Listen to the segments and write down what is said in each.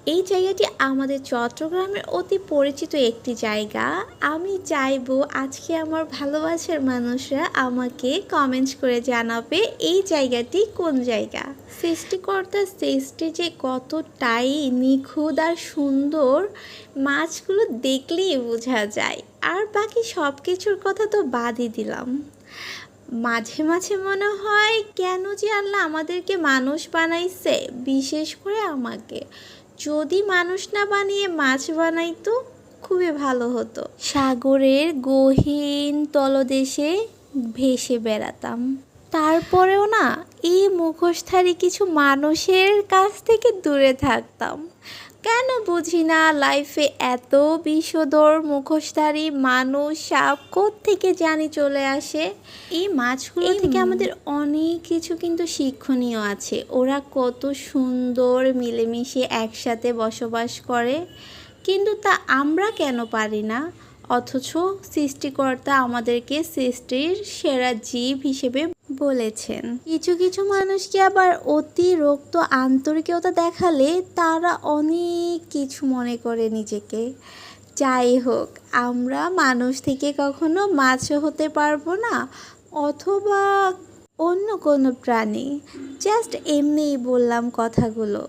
এই জায়গাটি আমাদের চট্টগ্রামের অতি পরিচিত একটি জায়গা। আমি চাইবো আজকে আমার ভালোবাসার মানুষরা আমাকে কমেন্ট করে জানাবে এই জায়গাটি কোন জায়গা। সৃষ্টিকর্তার সৃষ্টি যে কতটাই নিখুঁত আর সুন্দর, মাছগুলো দেখলেই বোঝা যায়। আর বাকি সব কিছুর কথা তো বাদই দিলাম, মাঝে মাঝে মনে হয় কেন যে আল্লাহ আমাদেরকে মানুষ বানাইছে, বিশেষ করে আমাকে। যদি মানুষ না বানিয়ে মাছ বানাইতো খুবই ভালো হতো। সাগরের গহীন তলদেশে ভেসে বেড়াতাম, তারপরেও না এই মুখোশধারী কিছু মানুষের কাছ থেকে দূরে থাকতাম। কেন বুঝি না, লাইফে এত বিষধর মুখোশধারী মানুষ সাপ থেকে জানি চলে আসে। এই মাছগুলো থেকে আমাদের অনেক কিছু কিন্তু শিক্ষণীয় আছে। ওরা কত সুন্দর মিলেমিশে একসাথে বসবাস করে, কিন্তু তা আমরা কেন পারি না? অথচ সৃষ্টিকর্তা আমাদেরকে সৃষ্টির সেরা জীব হিসেবে বলেছেন। কিছু কিছু মানুষকে আবার অতিরিক্ত আন্তরিকতা দেখালে তারা অনেক কিছু মনে করে নিজেকে। যাই হোক, আমরা মানুষ থেকে কখনো মাছও হতে পারবো না, অথবা অন্য কোনো প্রাণী। জাস্ট এমনিই বললাম কথাগুলো।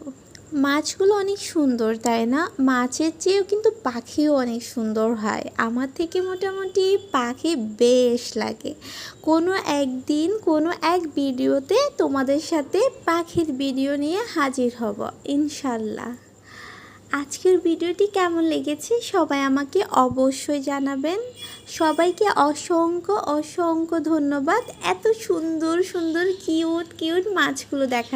মাছগুলো অনেক সুন্দর, তাই না? মাছের চেয়েও কিন্তু পাখিও অনেক সুন্দর হয়। আমার থেকে মোটামুটি পাখি বেশ লাগে। কোনো একদিন কোনো এক ভিডিওতে তোমাদের সাথে পাখির ভিডিও নিয়ে হাজির হব ইনশাল্লাহ। আজকের ভিডিওটি কেমন লেগেছে সবাই আমাকে অবশ্যই জানাবেন। সবাইকে অসংখ্য অসংখ্য ধন্যবাদ এত সুন্দর সুন্দর কিউট কিউট মাছগুলো দেখার